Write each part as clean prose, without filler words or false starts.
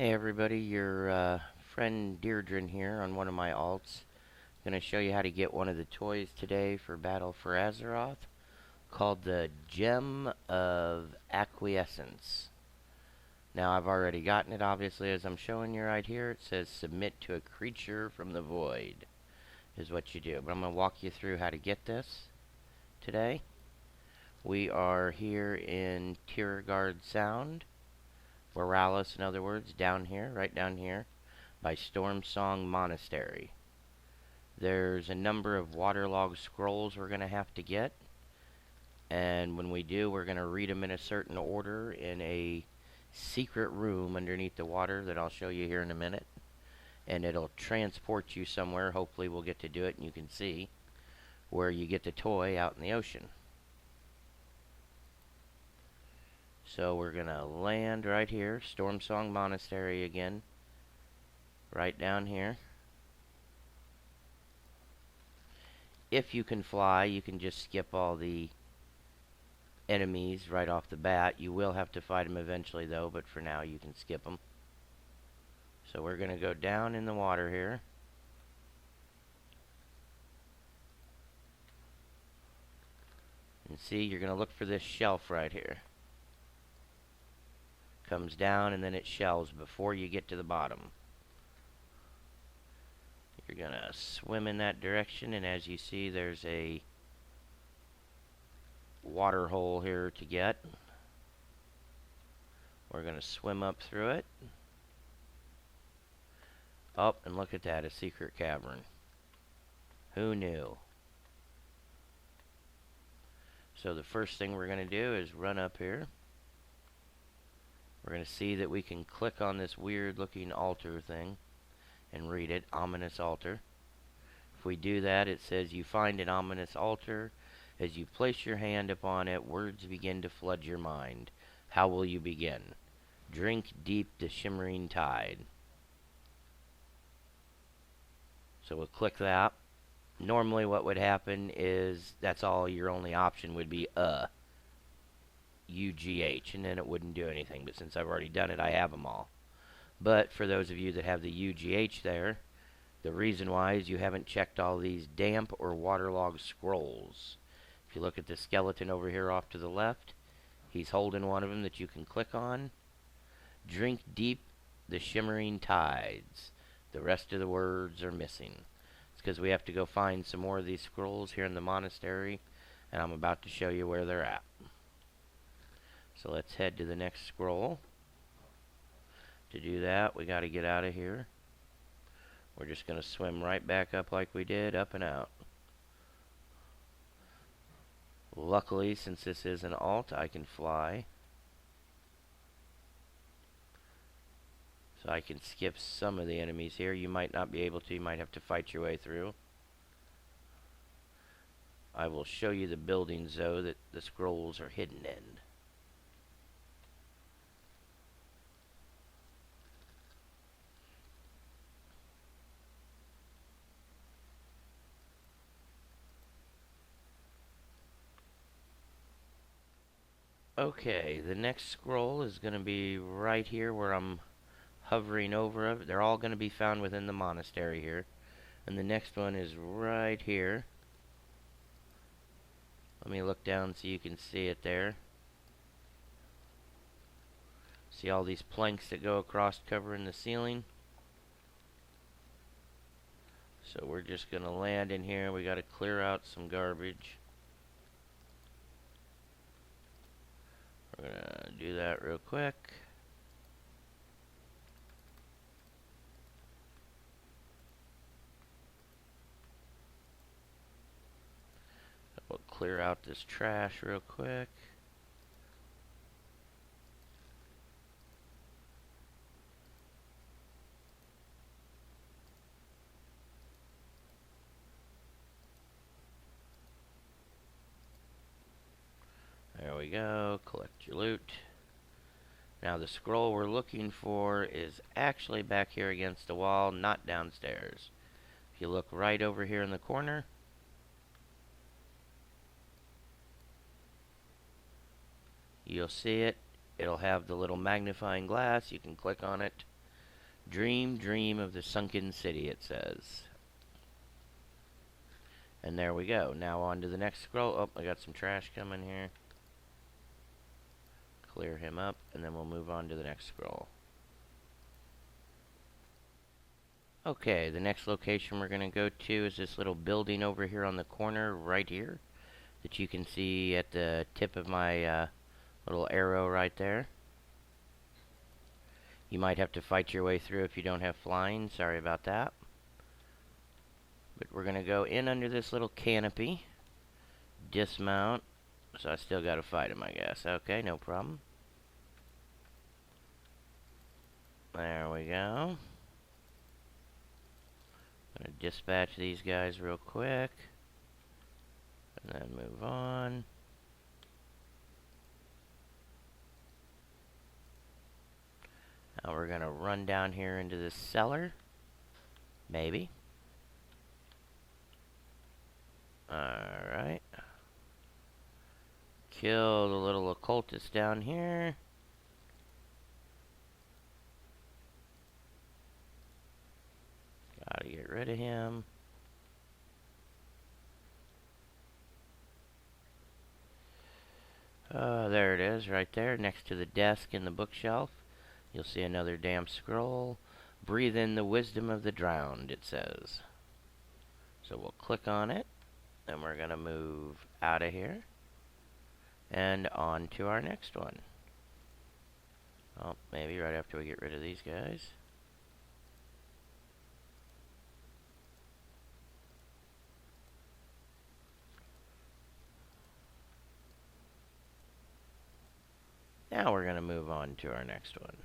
Hey everybody, your friend Deirdre here on one of my alts. Going to show you how to get one of the toys today for Battle for Azeroth called the Gem of Acquiescence. Now I've already gotten it obviously as I'm showing you right here. It says submit to a creature from the void is what you do. But I'm going to walk you through how to get this today. We are here in Tiergard Sound. Borealis, in other words, down here, right down here, by Stormsong Monastery. There's a number of waterlogged scrolls we're going to have to get, and when we do, we're going to read them in a certain order in a secret room underneath the water that I'll show you here in a minute, and it'll transport you somewhere. Hopefully we'll get to do it and you can see where you get the toy out in the ocean. So we're going to land right here, Stormsong Monastery again, right down here. If you can fly, you can just skip all the enemies right off the bat. You will have to fight them eventually though, but for now you can skip them. So we're going to go down in the water here. And see, you're going to look for this shelf right here. Comes down and then it shelves before you get to the bottom. You're going to swim in that direction, and as you see, there's a water hole here to get. We're going to swim up through it. Up, and look at that, a secret cavern. Who knew? So the first thing we're going to do is run up here. We're going to see that we can click on this weird looking altar thing and read it, ominous altar. If we do that, it says you find an ominous altar. As you place your hand upon it, words begin to flood your mind. How will you begin? Drink deep the shimmering tide. So we'll click that. Normally what would happen is that's all, your only option would be UGH, and then it wouldn't do anything. But since I've already done it, I have them all. But for those of you that have the UGH there, the reason why is you haven't checked all these damp or waterlogged scrolls. If you look at the skeleton over here off to the left, he's holding one of them that you can click on. Drink deep the shimmering tides. The rest of the words are missing. It's because we have to go find some more of these scrolls here in the monastery, and I'm about to show you where they're at. So let's head to the next scroll. To do that, we got to get out of here. We're just going to swim right back up like we did, up and out. Luckily, since this is an alt, I can fly. So I can skip some of the enemies here. You might not be able to. You might have to fight your way through. I will show you the buildings, though, that the scrolls are hidden in. Okay, the next scroll is going to be right here where I'm hovering over it. They're all going to be found within the monastery here. And the next one is right here. Let me look down so you can see it there. See all these planks that go across covering the ceiling? So we're just going to land in here. We got to clear out some garbage. We're going to do that real quick. We'll clear out this trash real quick. There we go. Collect your loot. Now the scroll we're looking for is actually back here against the wall, not downstairs. If you look right over here in the corner, you'll see it. It'll have the little magnifying glass. You can click on it Dream, dream of the sunken city, it says. And there we go. Now on to the next scroll. Oh, I got some trash coming here. Clear him up, and then we'll move on to the next scroll. Okay, the next location we're going to go to is this little building over here on the corner right here that you can see at the tip of my little arrow right there. You might have to fight your way through if you don't have flying. Sorry about that. But we're going to go in under this little canopy. Dismount. So I still got to fight him, I guess. Okay, no problem. There we go. I'm going to dispatch these guys real quick. And then move on. Now we're going to run down here into this cellar. Maybe. Alright. Kill the little occultist down here. Gotta get rid of him. There it is, right there, next to the desk in the bookshelf. You'll see another damp scroll. Breathe in the wisdom of the drowned, it says. So we'll click on it, and we're going to move out of here, and on to our next one. Oh, maybe right after we get rid of these guys. Now we're going to move on to our next one.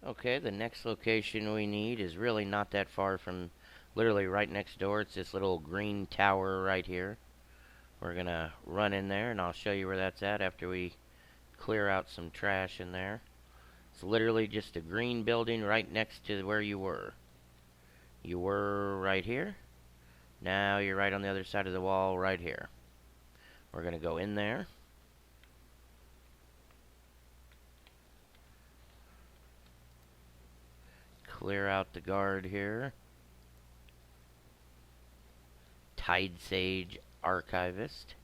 Okay, the next location we need is really not that far from, literally right next door. It's this little green tower right here. We're going to run in there, and I'll show you where that's at after we clear out some trash in there. It's literally just a green building right next to where you were. You were right here. Now you're right on the other side of the wall right here. We're going to go in there. Clear out the guard here. Tide Sage Archivist.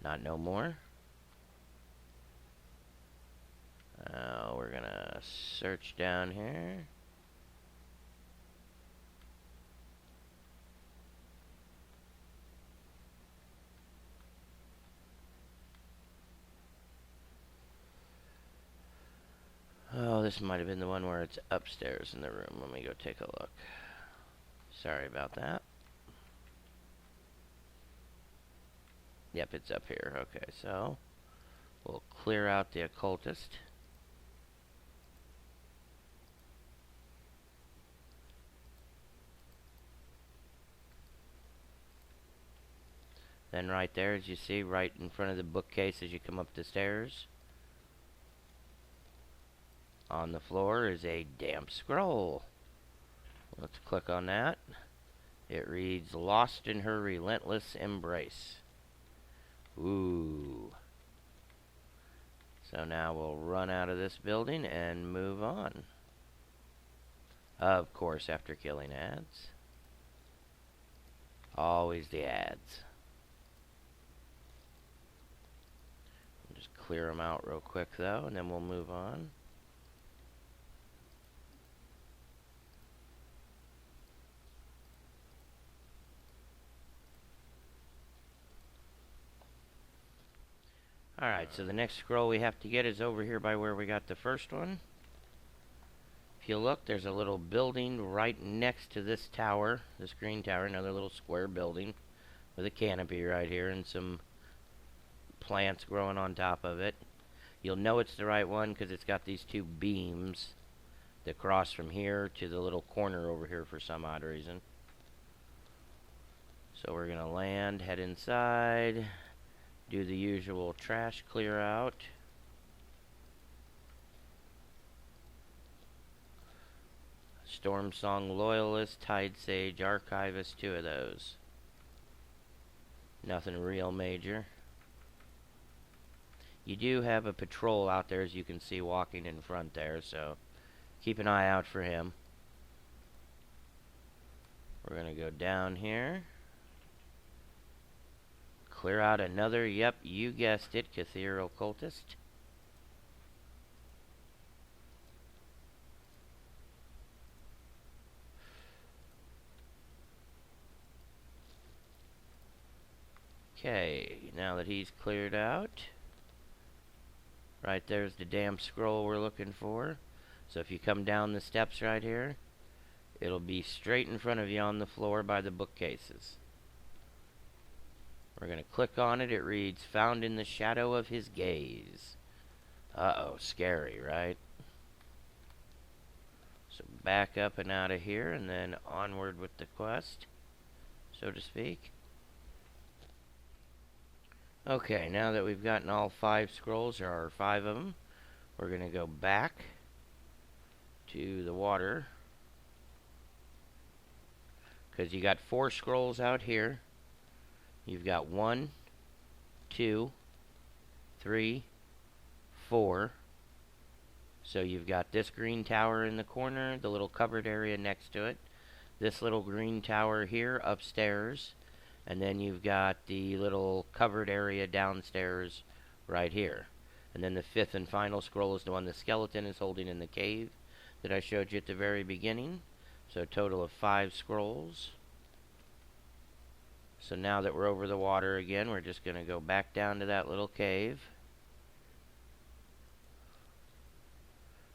Not no more. We're gonna search down here. Oh, this might have been the one where it's upstairs in the room. Let me go take a look. Sorry about that. Yep, it's up here. Okay, so we'll clear out the occultist. Then right there, as you see, right in front of the bookcase as you come up the stairs, on the floor is a damp scroll. Let's click on that. It reads, Lost in Her Relentless Embrace. Ooh. So now we'll run out of this building and move on. Of course, after killing ads. Always the ads. Just clear them out real quick, though, and then we'll move on. Alright, so the next scroll we have to get is over here by where we got the first one. If you look, there's a little building right next to this tower, this green tower, another little square building with a canopy right here and some plants growing on top of it. You'll know it's the right one because it's got these two beams that cross from here to the little corner over here for some odd reason. So we're going to land, head inside, do the usual trash clear out. Storm Song Loyalist, Tide Sage Archivist, 2 of those. Nothing real major. You do have a patrol out there, as you can see, walking in front there, so keep an eye out for him. We're going to go down here. Clear out another, yep, you guessed it, Cathedral Cultist. Okay, now that he's cleared out, right there's the damn scroll we're looking for. So if you come down the steps right here, it'll be straight in front of you on the floor by the bookcases. We're going to click on it. It reads, "Found in the shadow of his gaze." Uh-oh, scary, right? So back up and out of here, and then onward with the quest, so to speak. Okay, now that we've gotten all 5 scrolls, there are 5 of them, we're going to go back to the water, because you got 4 scrolls out here. You've got 1, 2, 3, 4. So you've got this green tower in the corner, the little covered area next to it, this little green tower here upstairs, and then you've got the little covered area downstairs right here. And then the 5th and final scroll is the one the skeleton is holding in the cave that I showed you at the very beginning. So a total of 5 scrolls. So now that we're over the water again, we're just going to go back down to that little cave.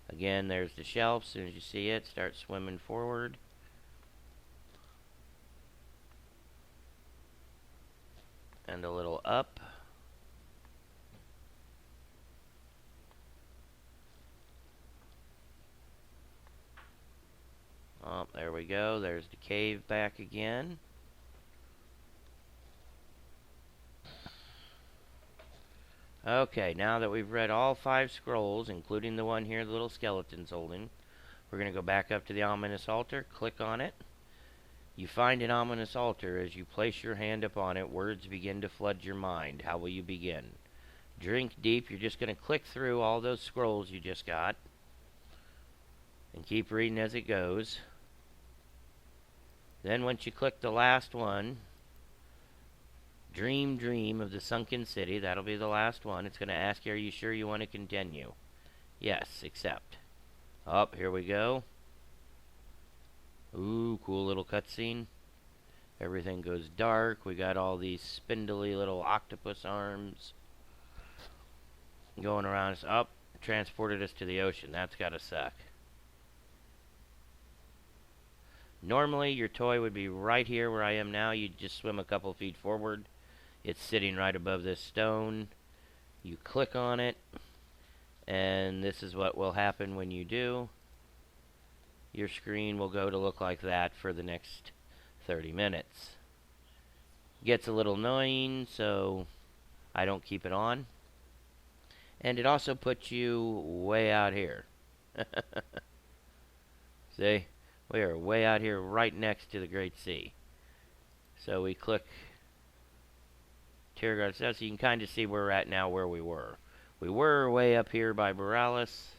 Again, there's the shelf. As soon as you see it, start swimming forward. And a little up. Oh, there we go. There's the cave back again. Okay, now that we've read all 5 scrolls, including the one here the little skeleton's holding, we're going to go back up to the ominous altar, click on it. You find an ominous altar. As you place your hand upon it, words begin to flood your mind. How will you begin? Drink deep. You're just going to click through all those scrolls you just got and keep reading as it goes. Then once you click the last one, dream, dream of the sunken city. That'll be the last one. It's going to ask you, are you sure you want to continue? Yes, accept. Up, here we go. Ooh, cool little cutscene. Everything goes dark. We got all these spindly little octopus arms going around us. Up, transported us to the ocean. That's gotta suck. Normally, your toy would be right here where I am now. You'd just swim a couple feet forward. It's sitting right above this stone. You click on it, and this is what will happen when you do. Your screen will go to look like that for the next 30 minutes. Gets a little annoying, so I don't keep it on. And it also puts you way out here. See? We are way out here right next to the Great Sea. So we click Tiergard South, so you can kind of see where we're at now, where we were. We were way up here by Borealis,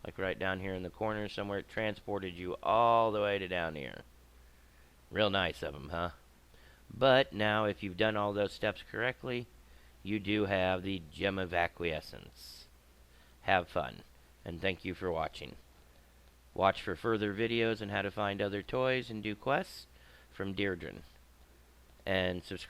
like right down here in the corner somewhere. It transported you all the way to down here. Real nice of them, huh? But now, if you've done all those steps correctly, you do have the Gem of Acquiescence. Have fun, and thank you for watching. Watch for further videos on how to find other toys and do quests from Deirdre. And subscribe.